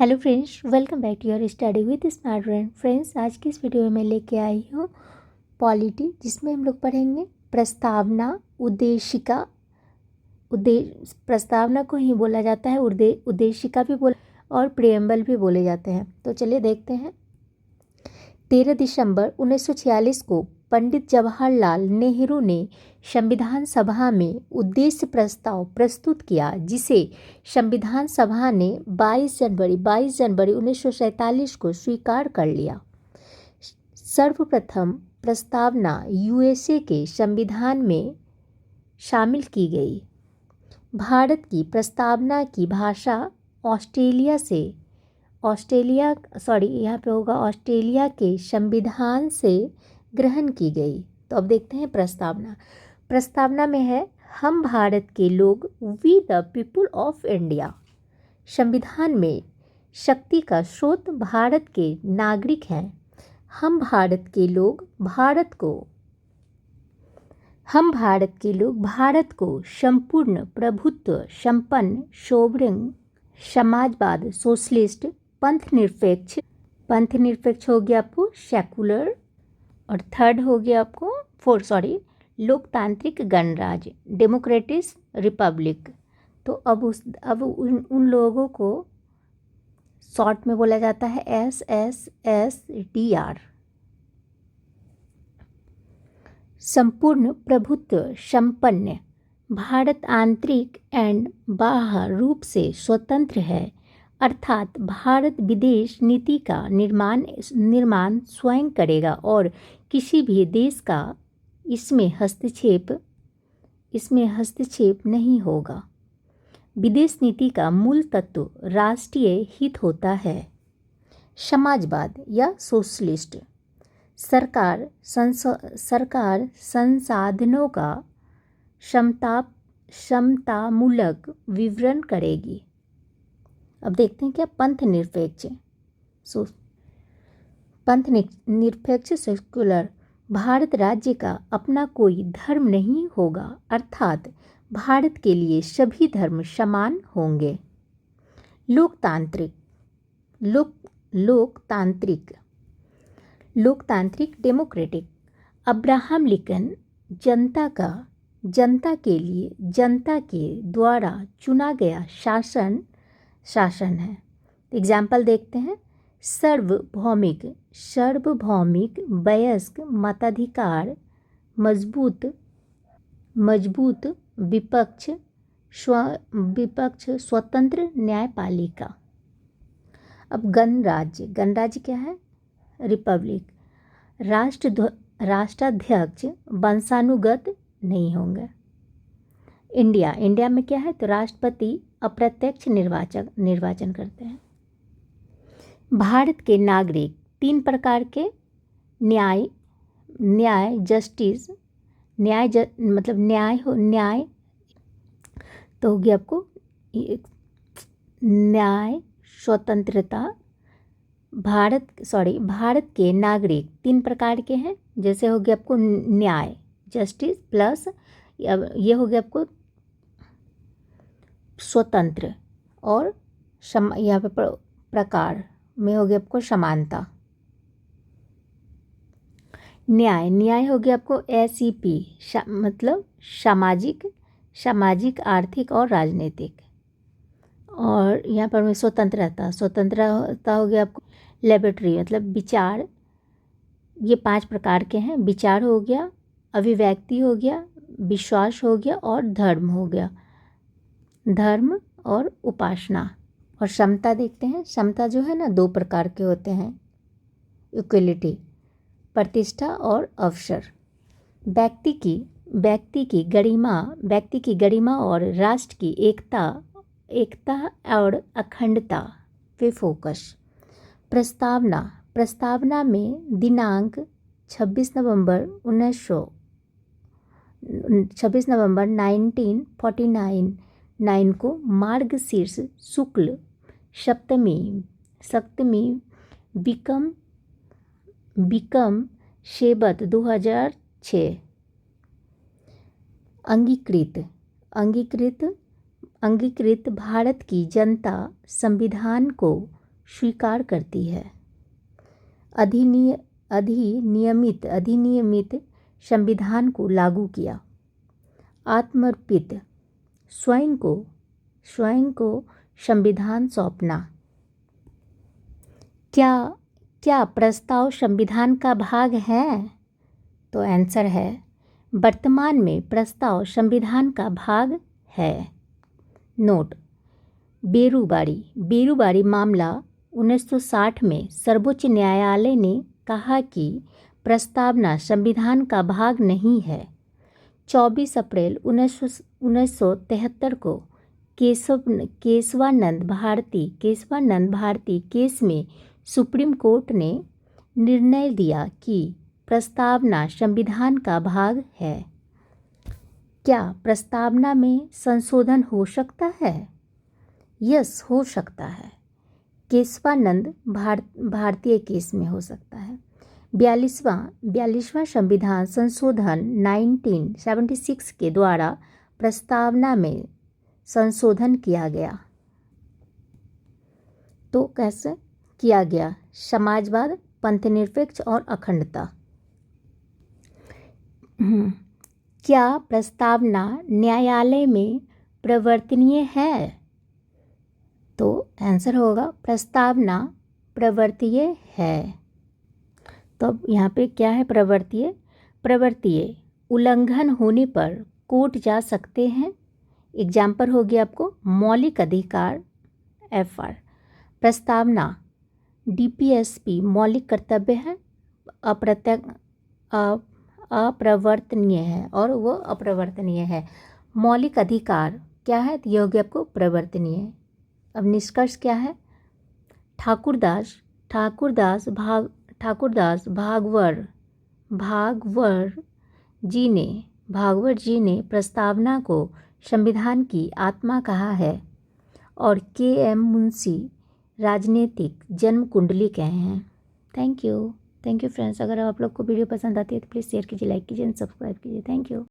Hello friends, welcome back to your study with smart brain. Friends, आज की इस video में मैं लेके आई हूँ पॉलिटी, जिसमें हम लोग पढ़ेंगे प्रस्तावना, उद्देशिका। प्रस्तावना को ही बोला जाता है, उद्देशिका भी और प्रियम्बल भी बोले जाते हैं। तो चलिए देखते हैं। 13 दिसंबर 1946 को पंडित जवाहरलाल नेहरू ने संविधान सभा में उद्देश्य प्रस्ताव प्रस्तुत किया, जिसे संविधान सभा ने 22 जनवरी 1947 को स्वीकार कर लिया। सर्वप्रथम प्रस्तावना यूएसए के संविधान में शामिल की गई। भारत की प्रस्तावना की भाषा ऑस्ट्रेलिया के संविधान से ग्रहण की गई। तो अब देखते हैं प्रस्तावना में है, हम भारत के लोग, we the people of India. संविधान में शक्ति का स्रोत भारत के नागरिक हैं। हम भारत के लोग भारत को संपूर्ण प्रभुत्व संपन्न सोवरेन समाजवाद, सोशलिस्ट, पंथ निरपेक्ष हो गया आपको सेकुलर, और थर्ड हो गया आपको लोकतांत्रिक गणराज्य, डेमोक्रेटिक रिपब्लिक। तो अब उन लोगों को शॉर्ट में बोला जाता है SSSDR। संपूर्ण प्रभुत्व संपन्न भारत आंतरिक एंड बाह्य रूप से स्वतंत्र है, अर्थात भारत विदेश नीति का निर्माण स्वयं करेगा और किसी भी देश का इसमें हस्तक्षेप नहीं होगा। विदेश नीति का मूल तत्व राष्ट्रीय हित होता है। समाजवाद या सोशलिस्ट, सरकार संसाधनों का समतामूलक विवरण करेगी। अब देखते हैं क्या पंथ निरपेक्ष सेकुलर, भारत राज्य का अपना कोई धर्म नहीं होगा, अर्थात भारत के लिए सभी धर्म समान होंगे। लोकतांत्रिक डेमोक्रेटिक, अब्राहम लिंकन जनता के लिए जनता के द्वारा चुना गया शासन है। एग्जाम्पल देखते हैं। सार्वभौमिक वयस्क मताधिकार, मजबूत विपक्ष स्वतंत्र न्यायपालिका। अब गणराज्य क्या है? रिपब्लिक, राष्ट्राध्यक्ष वंशानुगत नहीं होंगे। इंडिया में क्या है? तो राष्ट्रपति अप्रत्यक्ष निर्वाचन करते हैं। भारत के नागरिक 3 प्रकार के न्याय तो होगी आपको न्याय स्वतंत्रता। भारत के नागरिक 3 प्रकार के हैं, जैसे हो गया आपको न्याय जस्टिस प्लस ये हो गया आपको स्वतंत्र, और यहाँ पे प्रकार में हो गया आपको समानता। न्याय हो गया आपको SEP मतलब सामाजिक आर्थिक और राजनीतिक। और यहाँ पर में स्वतंत्रता हो गया आपको लिबर्टी मतलब विचार। ये 5 प्रकार के हैं। विचार हो गया, अभिव्यक्ति हो गया, विश्वास हो गया और धर्म हो गया, धर्म और उपासना। और समता देखते हैं। समता जो है ना 2 प्रकार के होते हैं, इक्वलिटी, प्रतिष्ठा और अवसर। व्यक्ति की गरिमा और राष्ट्र की एकता और अखंडता पे फोकस। प्रस्तावना में दिनांक 26 नवंबर 1949 को मार्गशीर्ष शुक्ल सप्तमी विक्रम संवत 2006 अंगीकृत भारत की जनता संविधान को स्वीकार करती है। अधिनियमित संविधान को लागू किया। आत्मर्पित, स्वयं को संविधान सौंपना। क्या प्रस्ताव संविधान का भाग है? तो आंसर है वर्तमान में प्रस्ताव संविधान का भाग है। नोट, बेरुबारी मामला 1960 में सर्वोच्च न्यायालय ने कहा कि प्रस्तावना संविधान का भाग नहीं है। 24 अप्रैल 1973 को केशवानंद भारती केस में सुप्रीम कोर्ट ने निर्णय दिया कि प्रस्तावना संविधान का भाग है। क्या प्रस्तावना में संशोधन हो सकता है? यस, हो सकता है। केशवानंद भारतीय केस में हो सकता है। 42वां संविधान संशोधन 1976 के द्वारा प्रस्तावना में संशोधन किया गया। तो कैसे किया गया? समाजवाद, पंथनिरपेक्ष और अखंडता। क्या प्रस्तावना न्यायालय में प्रवर्तनीय है? तो आंसर होगा प्रस्तावना प्रवर्तनीय है। तो अब यहाँ पे क्या है प्रवर्तनीय? उल्लंघन होने पर कोर्ट जा सकते हैं। एग्जाम्पल हो गया आपको मौलिक अधिकार FR। प्रस्तावना DPSP मौलिक कर्तव्य है, अप्रवर्तनीय है और वो अप्रवर्तनीय है। मौलिक अधिकार क्या है? तो ये हो गया आपको प्रवर्तनीय। अब निष्कर्ष क्या है? ठाकुरदास भागवर जी ने प्रस्तावना को संविधान की आत्मा कहा है और KM मुंशी राजनीतिक जन्म कुंडली कहे हैं। Thank you friends. अगर आप लोग को वीडियो पसंद आती है तो प्लीज़ शेयर कीजिए, लाइक कीजिए एंड सब्सक्राइब कीजिए। Thank you.